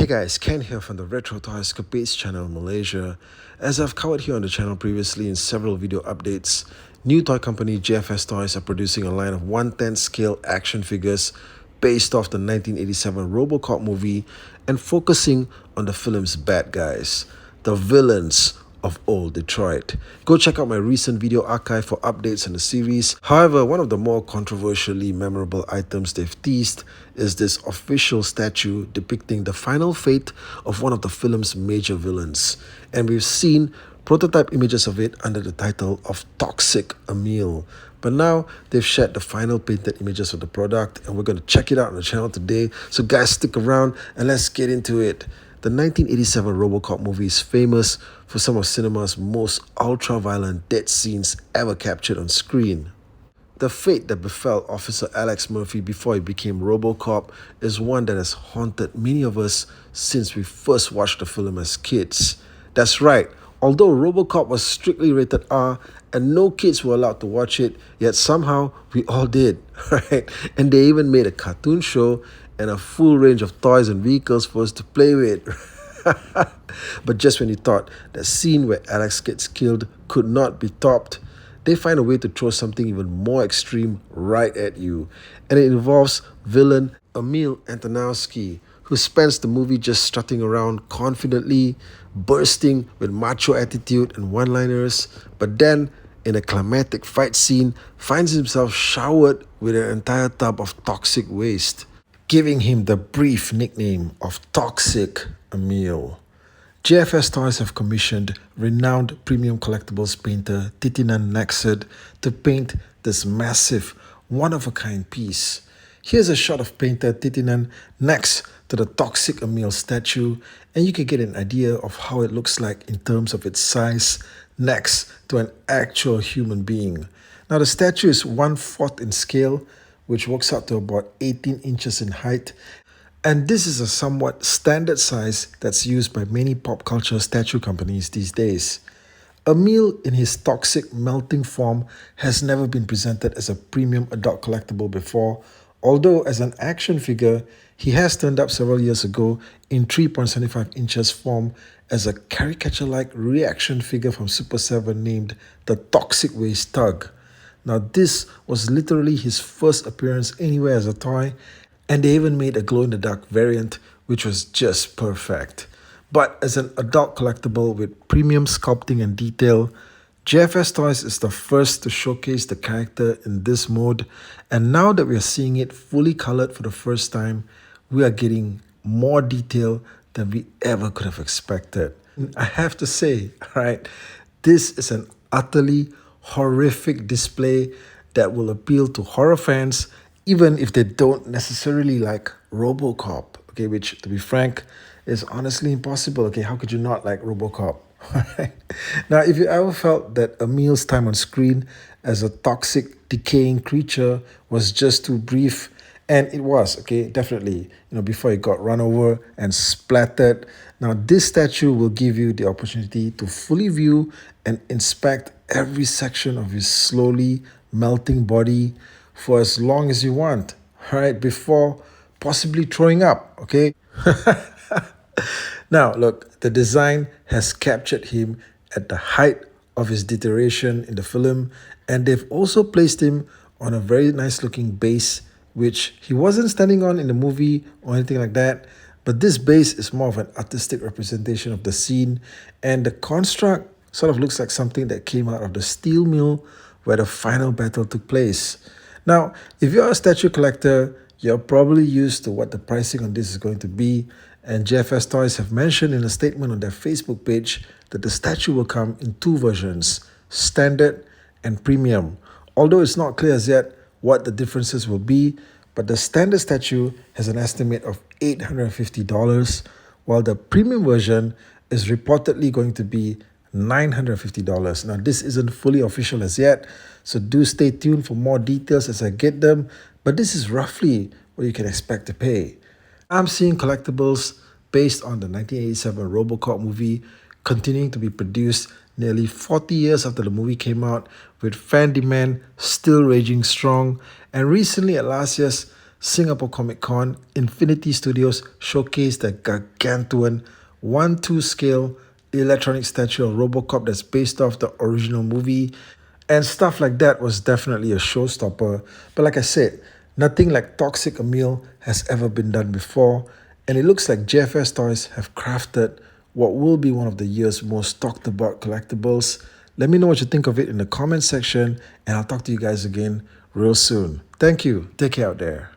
Hey guys, Ken here from the Retro Toys Capades channel in Malaysia. As I've covered here on the channel previously in several video updates, new toy company JFS Toys are producing a line of 1/10 scale action figures based off the 1987 ROBOCOP movie and focusing on the film's bad guys, the villains of old Detroit. Go check out my recent video archive for updates on the series. However, one of the more controversially memorable items they've teased is this official statue depicting the final fate of one of the film's major villains. And we've seen prototype images of it under the title of Toxic EMIL. But now they've shared the final painted images of the product and we're going to check it out on the channel today. So guys, stick around and let's get into it. The 1987 ROBOCOP movie is famous for some of cinema's most ultra-violent death scenes ever captured on screen. The fate that befell Officer Alex Murphy before he became ROBOCOP is one that has haunted many of us since we first watched the film as kids. That's right, although ROBOCOP was strictly rated R and no kids were allowed to watch it, yet somehow we all did, right? And they even made a cartoon show and a full range of toys and vehicles for us to play with. But just when you thought that scene where Alex gets killed could not be topped, they find a way to throw something even more extreme right at you. And it involves villain EMIL Antonowski, who spends the movie just strutting around confidently, bursting with macho attitude and one-liners, but then, in a climactic fight scene, finds himself showered with an entire tub of toxic waste, giving him the brief nickname of Toxic EMIL. JFS Toys have commissioned renowned premium collectibles painter Titinan Nexed to paint this massive, one-of-a-kind piece. Here's a shot of painter Titinan next to the Toxic EMIL statue, and you can get an idea of how it looks like in terms of its size next to an actual human being. Now the statue is 1/4 in scale, which works out to about 18 inches in height. And this is a somewhat standard size that's used by many pop culture statue companies these days. EMIL in his toxic melting form has never been presented as a premium adult collectible before, although as an action figure, he has turned up several years ago in 3.75 inches form as a caricature-like reaction figure from Super 7 named the Toxic Waste Thug. Now this was literally his first appearance anywhere as a toy, and they even made a glow-in-the-dark variant which was just perfect. But as an adult collectible with premium sculpting and detail, JFS Toys is the first to showcase the character in this mode, and now that we are seeing it fully colored for the first time, we are getting more detail than we ever could have expected. I have to say, right, this is an utterly horrific display that will appeal to horror fans even if they don't necessarily like ROBOCOP, okay, which to be frank is honestly impossible. Okay, how could you not like ROBOCOP? Now, if you ever felt that EMIL's time on screen as a toxic, decaying creature was just too brief, and it was, okay, definitely, before he got run over and splattered. Now, this statue will give you the opportunity to fully view and inspect every section of his slowly melting body for as long as you want, right, before possibly throwing up, okay? Now, look, the design has captured him at the height of his deterioration in the film, and they've also placed him on a very nice looking base, which he wasn't standing on in the movie or anything like that, but this base is more of an artistic representation of the scene, and the construct sort of looks like something that came out of the steel mill where the final battle took place. Now, if you're a statue collector, you're probably used to what the pricing on this is going to be, and JFS Toys have mentioned in a statement on their Facebook page that the statue will come in two versions, standard and premium. Although it's not clear as yet what the differences will be, but the standard statue has an estimate of $850, while the premium version is reportedly going to be $950. Now, this isn't fully official as yet, so do stay tuned for more details as I get them, but this is roughly what you can expect to pay. I'm seeing collectibles based on the 1987 ROBOCOP movie continuing to be produced nearly 40 years after the movie came out, with fan demand still raging strong, and recently at last year's Singapore Comic Con, Infinity Studios showcased their gargantuan 1:2 scale electronic statue of ROBOCOP that's based off the original movie. And stuff like that was definitely a showstopper. But like I said, nothing like Toxic EMIL has ever been done before. And it looks like JFS Toys have crafted what will be one of the year's most talked about collectibles. Let me know what you think of it in the comment section, and I'll talk to you guys again real soon. Thank you. Take care out there.